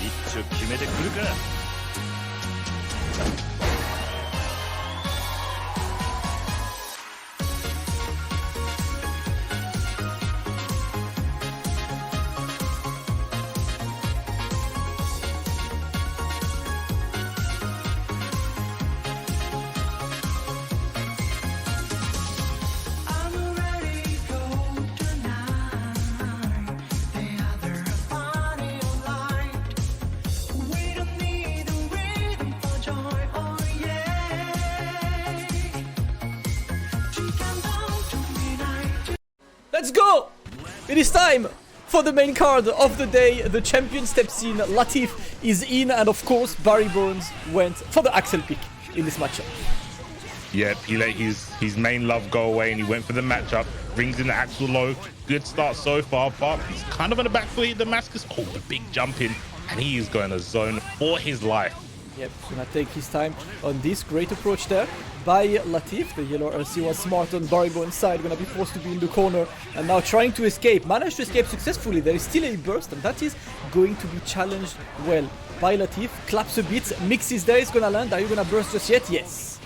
一着決めてくるか。 Let's go! It is time for the main card of the day. The champion steps in, Latif is in, and of course BARRYBONES went for the Axel pick in this matchup. Yep, he let his main love go away and he went for the matchup. Brings in the Axel low. Good start so far, but he's kind of on the back foot in Damascus. Oh, the big jump in, and he is going to zone for his life. Yep, gonna take his time on this. Great approach there by Latif. The yellow RC was smart on BARRYBONES' side, gonna be forced to be in the corner and now trying to escape. Managed to escape successfully. There is still a burst and that is going to be challenged well by Latif. Claps a bit, mixes there, is gonna land. Are you gonna burst just yet? Yes.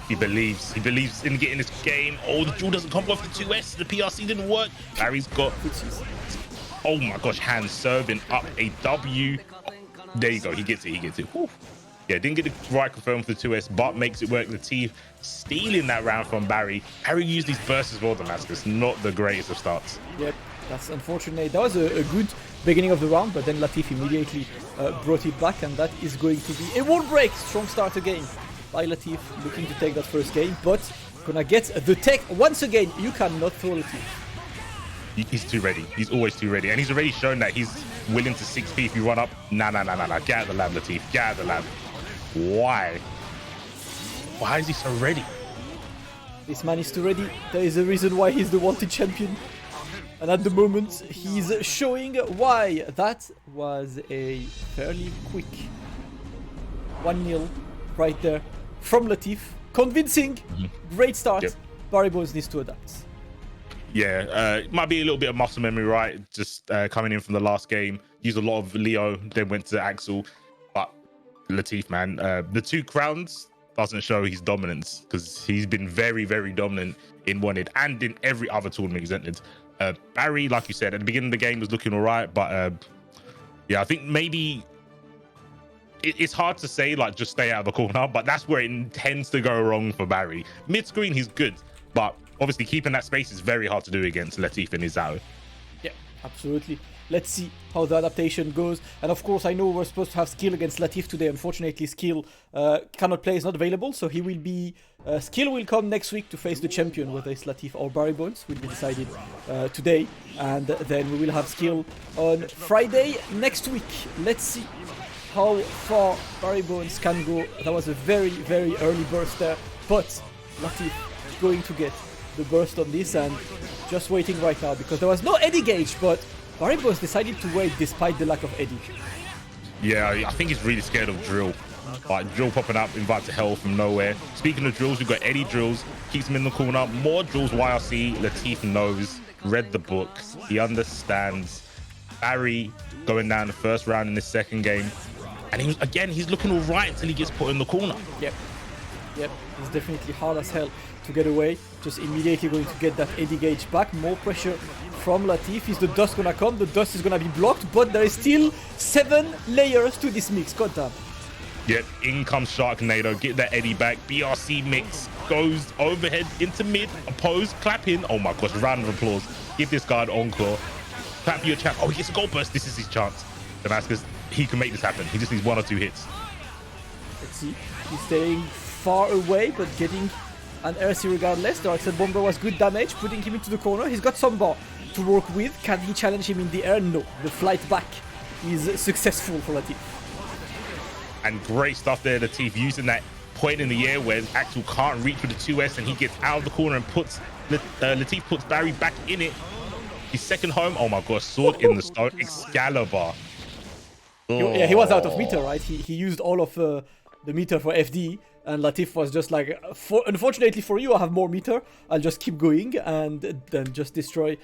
He believes in getting this game. Oh, the jewel doesn't come off the 2S. The PRC didn't work. Barry's got, oh my gosh, hands serving up a W. There you go, he gets it. Whew. Yeah, didn't get the right confirm for the 2S, but makes it work. Latif stealing that round from Barry. Barry used these bursts as well, Damascus. Not the greatest of starts. Yep, that's unfortunate. That was a good beginning of the round, but then Latif immediately brought it back, and that is going to be a wall break. Strong start again by Latif, looking to take that first game, but gonna get the tech once again. You cannot throw Latif. He's too ready. He's always too ready. And he's already shown that he's willing to 6P if you run up. Nah. Get out of the lab, Latif. Get out of the lab. Why? Why is he so ready? This man is too ready. There is a reason why he's the wanted champion. And at the moment, he's showing why. That was a fairly quick 1-0 right there from Latif. Convincing. Great start. Yep. BARRYBONES needs to adapt. Yeah, it might be a little bit of muscle memory, right? Just coming in from the last game. Used a lot of Leo, then went to Axel. But Latif, man, the 2 crowns doesn't show his dominance because he's been very, very dominant in Wanted and in every other tournament he's entered. Barry, like you said, at the beginning of the game was looking all right, but yeah, I think maybe it's hard to say, like, just stay out of the corner, but that's where it tends to go wrong for Barry. Mid-screen, he's good, but obviously keeping that space is very hard to do against Latif and his Zato. Yeah, absolutely. Let's see how the adaptation goes. And of course, I know we're supposed to have Skill against Latif today. Unfortunately, Skill cannot play, is not available. So he will be... Skill will come next week to face the champion, whether it's Latif or BARRYBONES. Will be decided today. And then we will have Skill on Friday next week. Let's see how far BARRYBONES can go. That was a very, very early burst there. But Latif is going to get the burst on this and just waiting right now because there was no Eddie gauge, but BARRYBONES decided to wait despite the lack of Eddie. Yeah, I think he's really scared of Drill. Like, Drill popping up, invite to hell from nowhere. Speaking of drills, we've got Eddie drills, keeps him in the corner. More drills, YRC. Latif knows, read the book, he understands. Barry going down the first round in this second game. And he's looking all right until he gets put in the corner. Yep, it's definitely hard as hell to get away. Just immediately going to get that Eddie gauge back. More pressure from Latif. Is the dust gonna come? The dust is gonna be blocked, but there is still 7 layers to this mix. God damn. Yep, in comes Sharknado, get that Eddie back. BRC mix goes overhead into mid, oppose, clap in. Oh my gosh, round of applause. Give this guy an encore. Clap for your champ. Oh, he gets a goal burst. This is his chance. Damascus, he can make this happen. He just needs 1 or 2 hits. Let's see. He's staying far away, but getting an RC regardless. The Axel Bomber was good damage, putting him into the corner. He's got some bar to work with. Can he challenge him in the air? No. The flight back is successful for Latif. And great stuff there, Latif, using that point in the air where Axel can't reach with the 2S and he gets out of the corner and puts Latif puts Barry back in it. His second home. Oh my gosh, sword in the stone. Excalibur. Oh. Yeah, he was out of meter, right? He used all of the meter for FD, and Latif was just like, unfortunately for you, I have more meter. I'll just keep going and then just destroy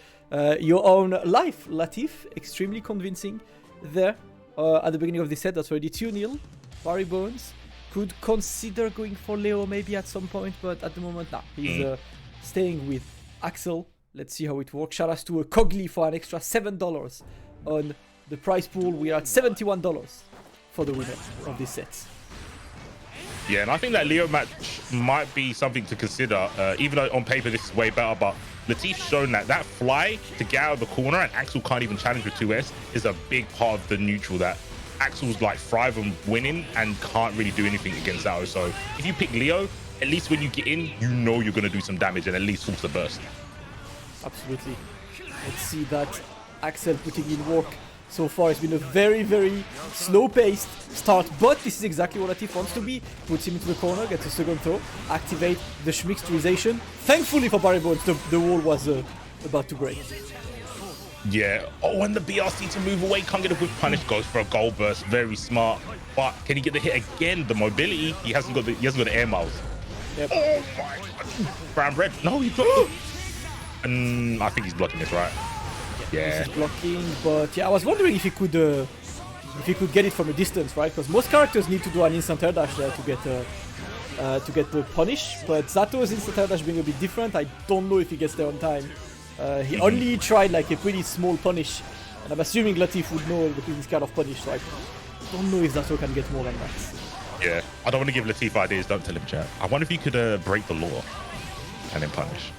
your own life. Latif, extremely convincing there. at the beginning of this set. That's already 2-0. BARRYBONES could consider going for Leo maybe at some point, but at the moment, nah. He's staying with Axel. Let's see how it works. Shout out to Cogly for an extra $7 on the prize pool. We are at $71 for the winner of this set. Yeah, and I think that Leo match might be something to consider, even though on paper this is way better, but Latif's shown that fly to get out of the corner and Axel can't even challenge with 2S is a big part of the neutral that Axel's like thrive on winning and can't really do anything against Zato. So if you pick Leo, at least when you get in, you know you're going to do some damage and at least force the burst. Absolutely. Let's see that Axel putting in work. So far, it's been a very, very slow-paced start, but this is exactly what Latif wants to be. Puts him into the corner, gets a second throw, activate the schmixturization. Thankfully for BARRYBONES, the wall was about to break. Yeah. Oh, and the BRC to move away, can't get a whip punish, goes for a goal burst, very smart. But can he get the hit again? The mobility, he hasn't got the air miles. Yep. Oh my God. Brown red. No, he dropped it. And I think he's blocking this, right? Yeah. He's blocking, but yeah, I was wondering if he could get it from a distance, right? Because most characters need to do an instant air dash there to get the punish. But Zato's instant air dash being a bit different. I don't know if he gets there on time. He only tried like a pretty small punish, and I'm assuming Latif would know this kind of punish. So I don't know if Zato can get more than that. Yeah, I don't want to give Latif ideas. Don't tell him, chat. I wonder if you could break the law and then punish.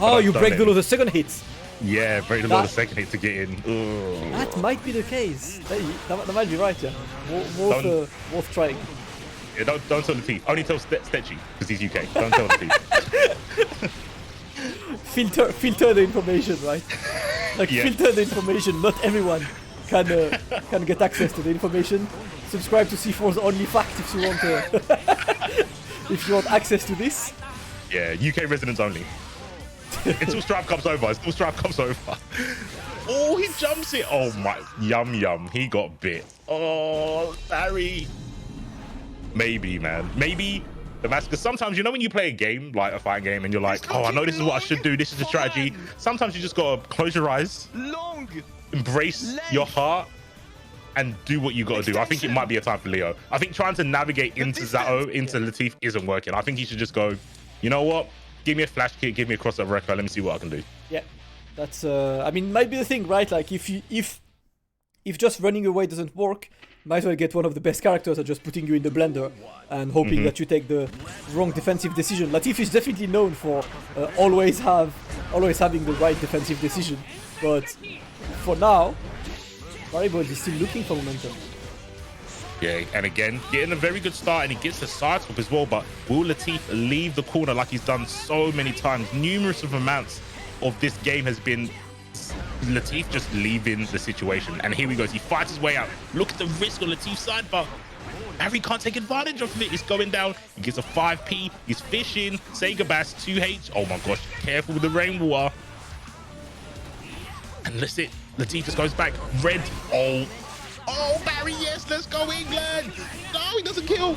Oh, you break the law the second hit. Yeah, break the law the second hit to get in. Ooh. That might be the case. That might be right, yeah. Worth trying. Yeah, don't tell Latif. Only tell Stetchy, because he's UK. Don't tell Latif. filter the information, right? Like, yeah. Filter the information. Not everyone can get access to the information. Subscribe to C4's Only Fact if you want if you want access to this. Yeah, UK residents only. Until Stripe comes over. Oh, he jumps it. Oh my, yum. He got bit. Oh, Barry. Maybe, man. Maybe the mask. Because sometimes, you know, when you play a game, like a fighting game, and you're like, oh, I know this is what I should do. This is the strategy. Sometimes you just gotta close your eyes, embrace your heart, and do what you gotta do. I think it might be a time for Leo. I think trying to navigate into Zato, into Latif isn't working. I think he should just go, you know what? Give me a flash kick, give me a crossover record, let me see what I can do. Yeah, that's I mean, might be the thing, right? Like if just running away doesn't work, might as well get one of the best characters at just putting you in the blender and hoping that you take the wrong defensive decision. Latif is definitely known for always having the right defensive decision, but for now, BARRYBONES is still looking for momentum. Yeah, and again, getting a very good start, and he gets the side swap as well, but will Latif leave the corner like he's done so many times? Numerous of amounts of this game has been Latif just leaving the situation. And here we go, he fights his way out. Look at the risk on Latif's side, but Barry can't take advantage of it. It's going down. He gets a 5p. He's fishing. Sega Bass, 2H. Oh my gosh, careful with the rainwater. And that's it. Latif just goes back. Red. Oh, Barry, yes, let's go, England. No, he doesn't kill.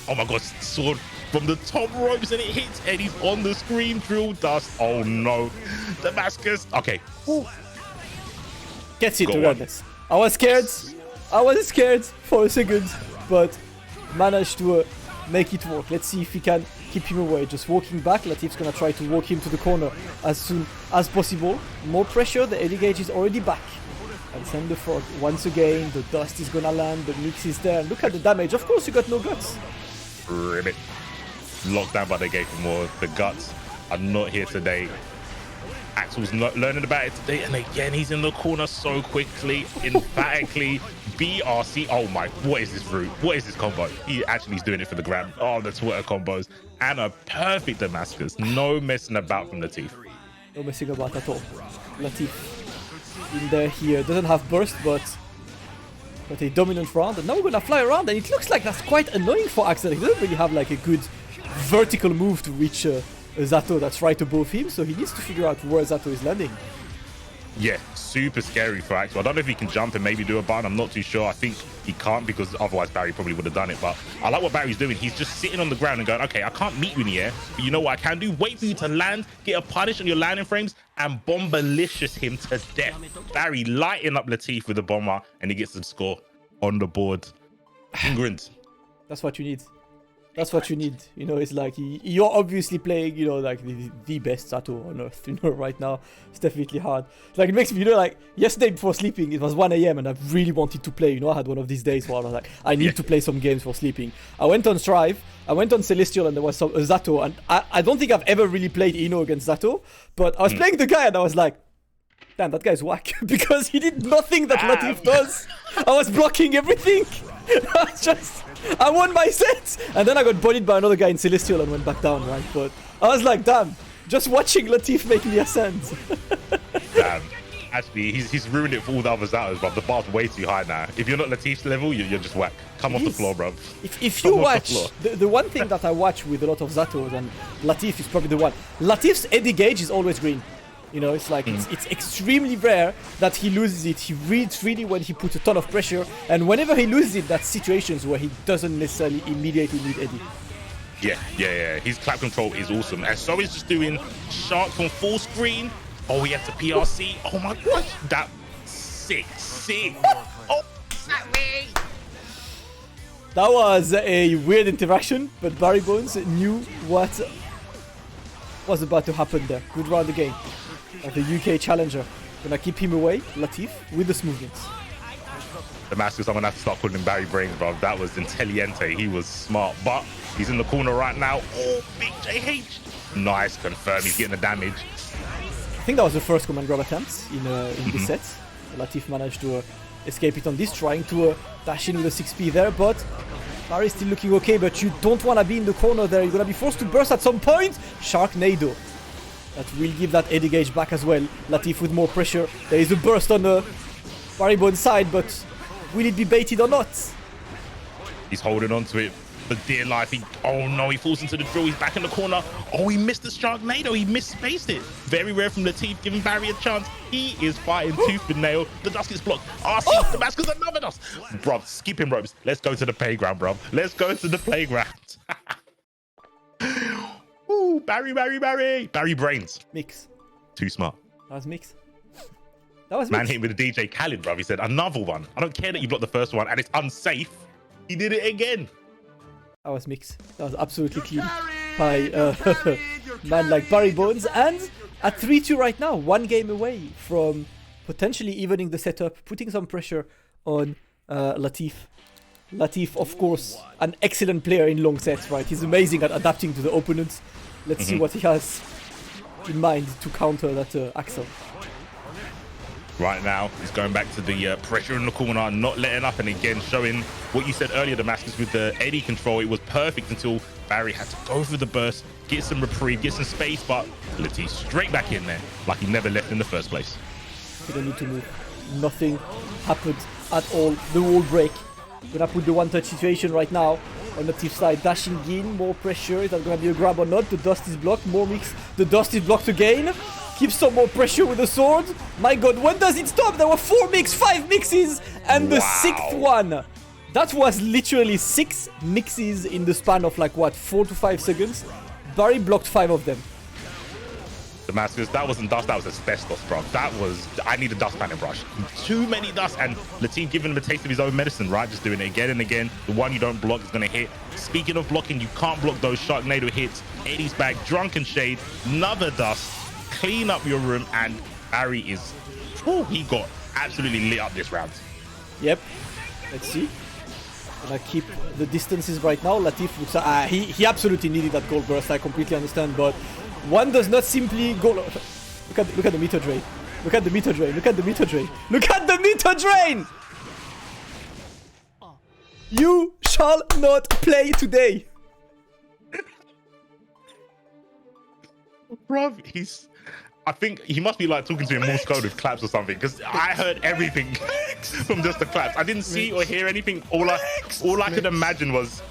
Oh my God, sword from the top ropes, and it hits, and he's on the screen. Drill dust. Oh no, Damascus. Okay. Ooh. Gets it regardless. I was scared for a second, but managed to make it work. Let's see if he can keep him away. Just walking back. Latif's gonna try to walk him to the corner as soon as possible. More pressure. The AD gauge is already back. And send the frog once again. The dust is gonna land. The mix is there. Look at the damage. Of course, you got no guts. Ribbit. Locked down by the gate for more. The guts are not here today. Axel's not learning about it today. And again, he's in the corner so quickly, emphatically. BRC. Oh my, what is this route? What is this combo? He actually is doing it for the gram. Oh, the Twitter combos. And a perfect Damascus. No messing about from Latif. No messing about at all. Latif in there here. Doesn't have burst, but a dominant round. And now we're gonna fly around, and it looks like that's quite annoying for Axel. He doesn't really have like a good vertical move to reach Zato that's right above him, so he needs to figure out where Zato is landing. Yeah, super scary for Axel. I don't know if he can jump and maybe do a button. I'm not too sure. I think he can't because otherwise Barry probably would have done it. But I like what Barry's doing. He's just sitting on the ground and going, okay, I can't meet you in the air, but you know what I can do? Wait for you to land, get a punish on your landing frames, and bombalicious him to death. Barry lighting up Latif with a bomber, and he gets the score on the board. England. That's what you need. That's what you need. You know, it's like you're obviously playing, you know, like the best Zato on earth, you know, right now. It's definitely hard. Like, it makes me, you know, like yesterday before sleeping, it was 1 a.m. and I really wanted to play. You know, I had one of these days where I was like, I need to play some games for sleeping. I went on Strive, I went on Celestial, and there was some Zato. And I don't think I've ever really played Ino against Zato, but I was playing the guy and I was like, damn, that guy's whack. Because he did nothing that Latif does. I was blocking everything. I won my set, and then I got bullied by another guy in Celestial and went back down, right? But I was like, damn, just watching Latif make me ascend. Damn. Actually, he's ruined it for all the other Zatos, bro. The bar's way too high now. If you're not Latif's level, you're just whack. Come off the floor, bro. If you watch, the one thing that I watch with a lot of Zatos, and Latif is probably the one, Latif's Eddie gauge is always green. You know, it's like, it's extremely rare that he loses it. He reads really when he puts a ton of pressure. And whenever he loses it, that's situations where he doesn't necessarily immediately need Eddie. Yeah. His clap control is awesome. And so he's just doing Shark from full screen. Oh, he has the PRC. Oh my gosh. That sick. Oh, sorry. That was a weird interaction, but BARRYBONES knew what was about to happen there. Good round again. The UK challenger. Gonna keep him away, Latif, with the smoothness. Damascus, I'm gonna have to start calling him Barry Brains, bro. That was intelligente. He was smart, but he's in the corner right now. Oh, big JH. Nice, confirm. He's getting the damage. I think that was the first command grab attempt in the set. Latif managed to escape it on this, trying to dash in with a 6p there, but Barry's still looking okay, but you don't want to be in the corner there. You're gonna be forced to burst at some point. Sharknado. That will give that Eddie gauge back as well. Latif with more pressure. There is a burst on the BARRYBONES side, but will it be baited or not? He's holding on to it for dear life. Oh no, he falls into the drill. He's back in the corner. Oh, he missed the Sharknado. He misspaced it. Very rare from Latif, giving Barry a chance. He is fighting tooth and nail. The dust gets blocked. RC, Damascus, another dust. Bruv, skipping ropes. Let's go to the playground, bruv. Let's go to the playground. Ooh, Barry. Barry Brains. Mix. Too smart. That was mix. That was Man mix. hit with a DJ Khaled, bruv. He said, another one. I don't care that you blocked the first one and it's unsafe. He did it again. That was mix. That was absolutely clean by man like BARRYBONES. And at 3-2 right now, 1 game away from potentially evening the setup, putting some pressure on Latif. Latif, of course, an excellent player in long sets, right? He's amazing at adapting to the opponents. Let's see what he has in mind to counter that Axel. Right now, he's going back to the pressure in the corner, not letting up, and again showing what you said earlier, Damascus, with the Eddie control. It was perfect until Barry had to go for the burst, get some reprieve, get some space, but Latif straight back in there like he never left in the first place. You don't need to move. Nothing happened at all. The wall break. Gonna put the one-touch situation right now on the Latif side. Dashing in, more pressure. Is that gonna be a grab or not? The dust is blocked. More mix. The dust is blocked again. Keep some more pressure with the sword. My god, when does it stop? There were 4 mix, 5 mixes, and the 6th one. That was literally 6 mixes in the span of like what, 4 to 5 seconds. Barry blocked 5 of them. Damascus, that wasn't dust, that was asbestos, bro. That was, I need a dust panning brush. Too many dust, and Latif giving him a taste of his own medicine, right? Just doing it again and again. The one you don't block is gonna hit. Speaking of blocking, you can't block those Sharknado hits. Eddie's back, Drunken Shade, another dust. Clean up your room, and Barry is, he got absolutely lit up this round. Yep. Let's see. Gonna keep the distances right now. Latif looks, he absolutely needed that gold burst. I completely understand, but one does not simply go. Look at the meter drain. Look at the meter drain. Look at the meter drain. Look at the meter drain. You shall not play today. Bruv, I think he must be like talking to him Morse code with claps or something, because I heard everything from just the claps. I didn't see or hear anything. All I could imagine was,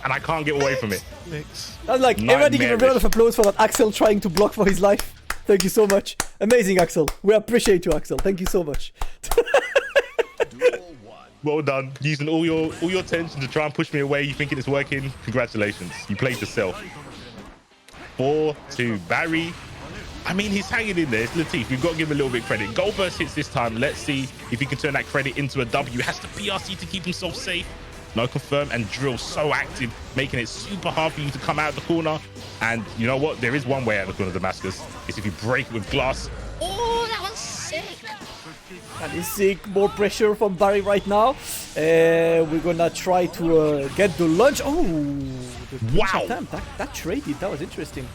and I can't get away from it. That's like everybody give a round of applause for that Axel trying to block for his life. Thank you so much. Amazing, Axel. We appreciate you, Axel. Thank you so much. Well done. Using all your tension to try and push me away. You thinking it's working? Congratulations. You played yourself. 4-2. Barry. I mean, he's hanging in there. It's Latif. We've got to give him a little bit of credit. Goal burst hits this time. Let's see if he can turn that credit into a W. Has to PRC to keep himself safe. No confirm, and drill so active, making it super hard for you to come out of the corner. And you know what? There is one way out of the corner of Damascus. It's if you break with glass. Oh, that was sick. That is sick. More pressure from Barry right now. We're gonna try to get the launch. Oh, the wow. Attempt. That traded. That was interesting.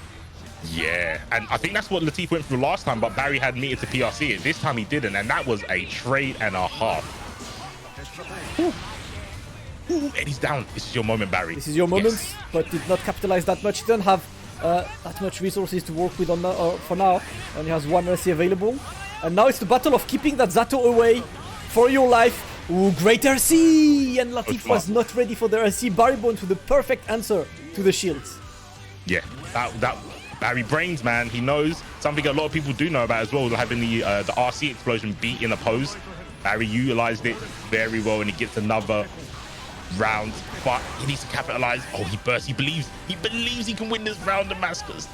Yeah, and I think that's what Latif went through last time, but Barry had meted to PRC it. This time he didn't, and that was a trade and a half. Ooh. Ooh, Eddie's down. This is your moment, Barry. This is your moment, yes. But did not capitalize that much. He doesn't have that much resources to work with on for now. Only has one RC available. And now it's the battle of keeping that Zato away for your life. Ooh, great RC! And Latif was not ready for the RC. BARRYBONES with the perfect answer to the shields. Yeah, that Barry brains, man. He knows something a lot of people do know about as well, having the RC explosion beat in the pose. Barry utilized it very well, and he gets another round, but he needs to capitalize. Oh, he bursts. He believes he can win this round, Damascus.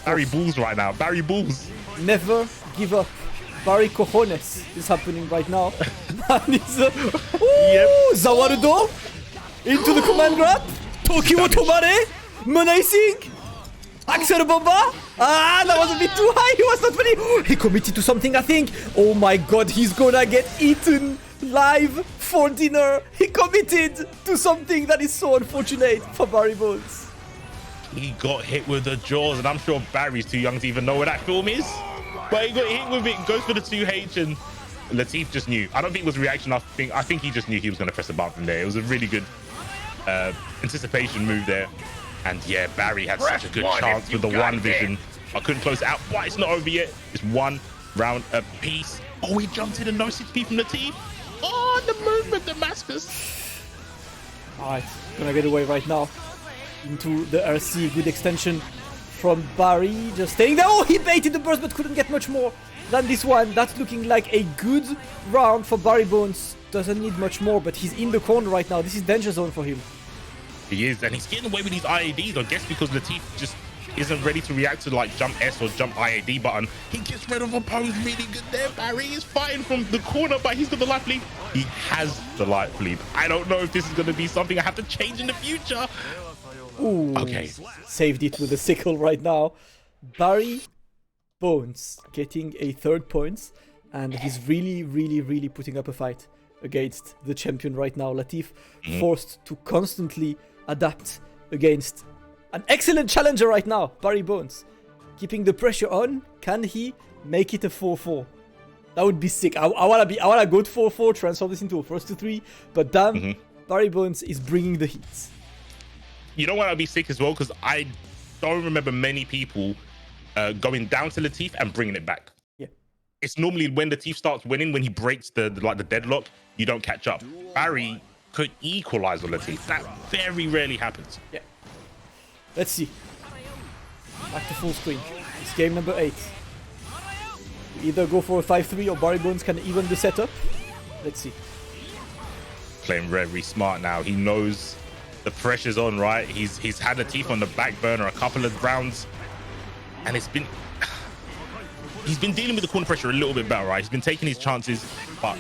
Barry Bulls right now. Barry Bulls. Never give up. Barry Cojones is happening right now. Man is Zawarudo into the command grab. Tokyo Tomare menacing. Axel Bomba. Ah, that was a bit too high. He was not ready. He committed to something, I think. Oh my god, he's gonna get eaten live for dinner. He committed to something that is so unfortunate for BARRYBONES. He got hit with the jaws, and I'm sure Barry's too young to even know where that film is. But he got hit with it, goes for the 2H, and Latif just knew. I don't think it was a reaction. I think he just knew he was going to press the button from there. It was a really good anticipation move there. And yeah, Barry had such a good chance with the one vision. I couldn't close it out, but it's not over yet. It's one round apiece. Oh, he jumped in a no 6P from Latif. Oh, the movement, Damascus. All right, gonna get away right now into the RC. Good extension from Barry, just staying there. Oh, he baited the burst, but couldn't get much more than this one. That's looking like a good round for BARRYBONES. Doesn't need much more, but he's in the corner right now. This is danger zone for him. He is, and he's getting away with these IADs, I guess, because Latif just isn't ready to react to like jump S or jump IAD button. He gets rid of a pose really good there. Barry is fighting from the corner, but he's got the life lead. He has the life lead. I don't know if this is going to be something I have to change in the future. Ooh, okay. Saved it with a sickle right now. BARRYBONES getting a 3rd points, and he's really putting up a fight against the champion right now. Latif forced to constantly adapt against an excellent challenger right now, BARRYBONES. Keeping the pressure on. Can he make it a 4-4? That would be sick. I wanna go to 4-4, transform this into a 1-3, but damn, BARRYBONES is bringing the heat. You know what would be sick as well? Because I don't remember many people going down to Latif and bringing it back. Yeah. It's normally when Latif starts winning, when he breaks the deadlock, you don't catch up. Barry could equalize with Latif. That very rarely happens. Yeah. Let's see. Back to full screen. It's game number 8. We either go for a 5-3 or BARRYBONES can even the setup. Let's see. Playing very smart now. He knows the pressure's on, right? He's had Latif on the back burner a couple of rounds, and he's been dealing with the corner pressure a little bit better, right? He's been taking his chances, but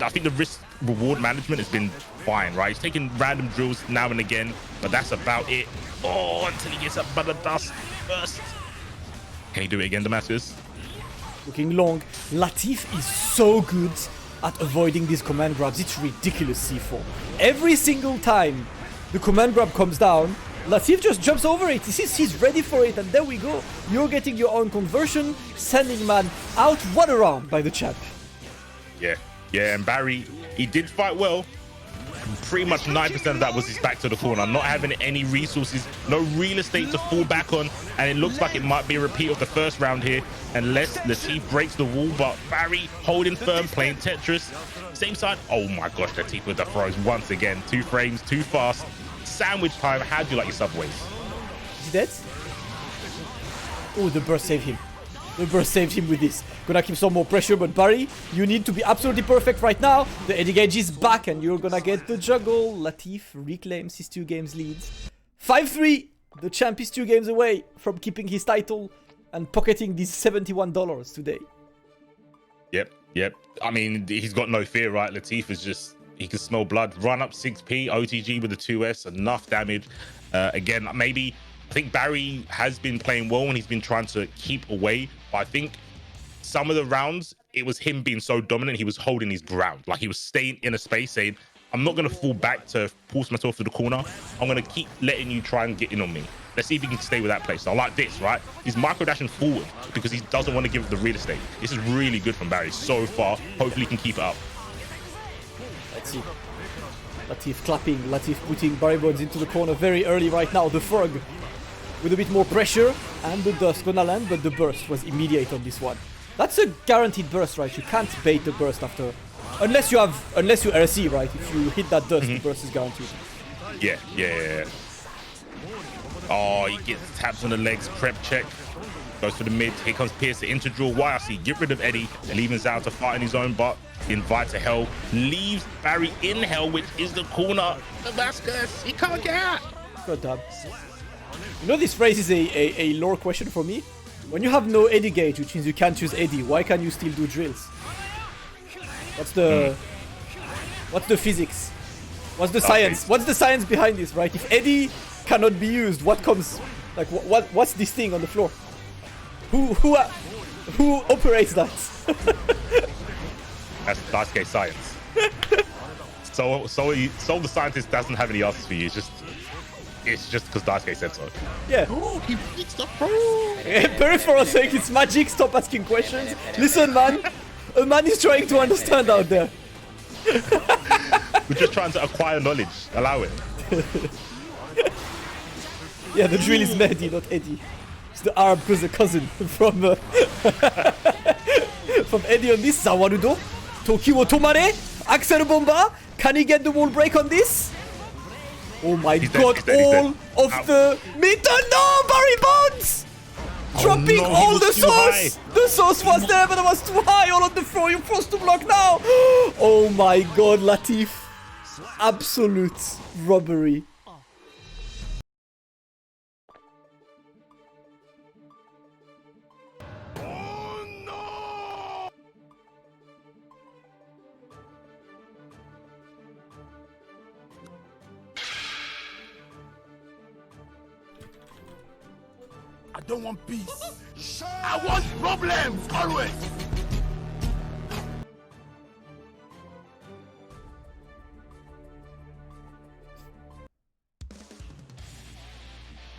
I think the risk reward management has been fine, right? He's taking random drills now and again, but that's about it. Oh, until he gets up by the dust first. Can he do it again, Damascus? Looking long. Latif is so good at avoiding these command grabs. It's ridiculous, C4. Every single time the command grab comes down, Latif just jumps over it. He's ready for it, and there we go. You're getting your own conversion, sending man out. What a round by the champ. Yeah, and Barry, he did fight well. Pretty much 9% of that was his back to the corner, not having any resources, no real estate to fall back on, and it looks like it might be a repeat of the first round here, unless Latif breaks the wall. But Barry holding firm, playing Tetris. Same side. Oh my gosh, Latif with the throws once again. 2 frames, too fast. Sandwich time. How do you like your subways? Is he dead? Oh, the burst saved him. The burst saved him with this. Gonna keep some more pressure, but Barry, you need to be absolutely perfect right now. The Eddie Gage is back, and you're gonna get the juggle. Latif reclaims his 2 games lead. 5-3! The champ is 2 games away from keeping his title and pocketing these $71 today. Yep. I mean, he's got no fear, right? Latif is just, he can smell blood. Run up 6p, OTG with the 2S, enough damage. Again, maybe, I think Barry has been playing well and he's been trying to keep away. But I think some of the rounds, it was him being so dominant, he was holding his ground. Like, he was staying in a space saying, I'm not going to fall back to force myself to the corner. I'm going to keep letting you try and get in on me. Let's see if he can stay with that place. So I like this, right? He's micro-dashing forward because he doesn't want to give the real estate. This is really good from Barry so far. Hopefully he can keep it up. Let's see. Latif clapping. Latif putting BARRYBONES into the corner very early right now. The frog with a bit more pressure. And the dust gonna land, but the burst was immediate on this one. That's a guaranteed burst, right? You can't bait the burst after... Unless you RC, right? If you hit that dust, the burst is guaranteed. Yeah. Oh, he gets taps on the legs, prep check. Goes for the mid. Here comes Pierce, the interdraw. YRC, get rid of Eddie, leaving Zato to fight in his own butt. Invite to hell. Leaves Barry in hell, which is the corner. Damascus, he can't get out. Good job. You know, this raises a lore question for me. When you have no Eddie gauge, which means you can't use Eddie, why can you still do drills? What's the physics? What's the science? What's the science behind this, right? If Eddie cannot be used, what comes? Like, what's this thing on the floor? Who operates that? That's Daisuke science. So the scientist doesn't have any answers for you. It's just because Daisuke said so. Yeah. Oh, he beats the pro. Peripheral sake, it's magic. Stop asking questions. Listen, man. A man is trying to understand out there. We're just trying to acquire knowledge. Allow it. Yeah, the drill is Melty, not Eddie. It's the Arab cousin from Eddie on this. Zawarudo. Tokiwo Tomare. Axel Bomba. Can he get the wall break on this? Oh my god, all of the meter. No, BARRYBONES! Dropping all the sauce! The sauce was there, but it was too high. All on the floor. You're forced to block now. Oh my god, Latif. Absolute robbery. I don't want peace. I want problems, always.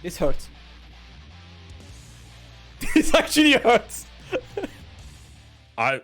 This hurts. This actually hurts. I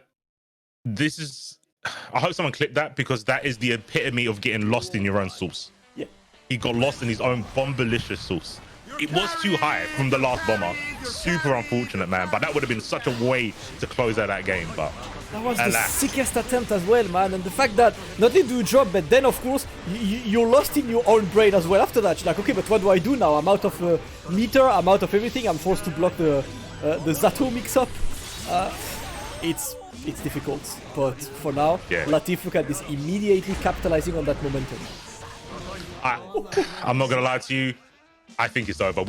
hope someone clipped that, because that is the epitome of getting lost in your own sauce. Yeah. He got lost in his own bombalicious sauce. It was too high from the last bomber. Super unfortunate, man. But that would have been such a way to close out that game. But that was the sickest attempt as well, man. And the fact that not only do you drop, but then of course you're lost in your own brain as well after that. You're like, okay, but what do I do now? I'm out of meter. I'm out of everything. I'm forced to block the Zato mix-up. It's difficult, but for now, yeah. Latif, look at this, immediately capitalizing on that momentum. I'm not gonna lie to you. I think it's over.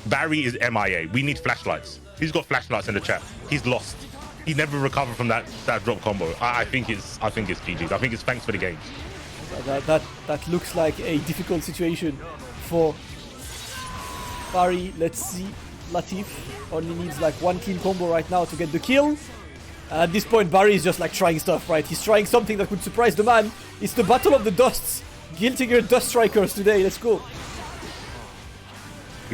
Barry is MIA. We need flashlights. Who's got flashlights in the chat? He's lost. He never recovered from that drop combo. I think it's GG's. I think it's thanks for the games. That looks like a difficult situation for Barry. Let's see. Latif only needs like one clean combo right now to get the kill. At this point, Barry is just like trying stuff, right? He's trying something that would surprise the man. It's the battle of the dusts. Guiltiger Dust Strikers today. Let's go.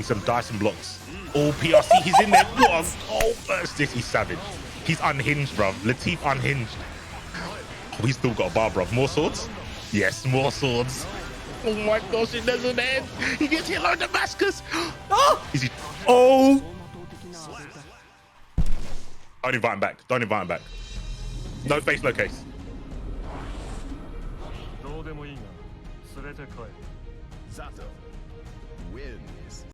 Some Dyson blocks. Oh, PRC, he's in there. What? Oh, first this, he's savage. He's unhinged, bruv. Latif unhinged. Oh, he's still got a bar, bruv. More swords? Yes, more swords. Oh my gosh, it doesn't end. He gets hit like Damascus. Ah! Is he? Oh! Don't invite him back. Don't invite him back. No face, no case. Zato wins.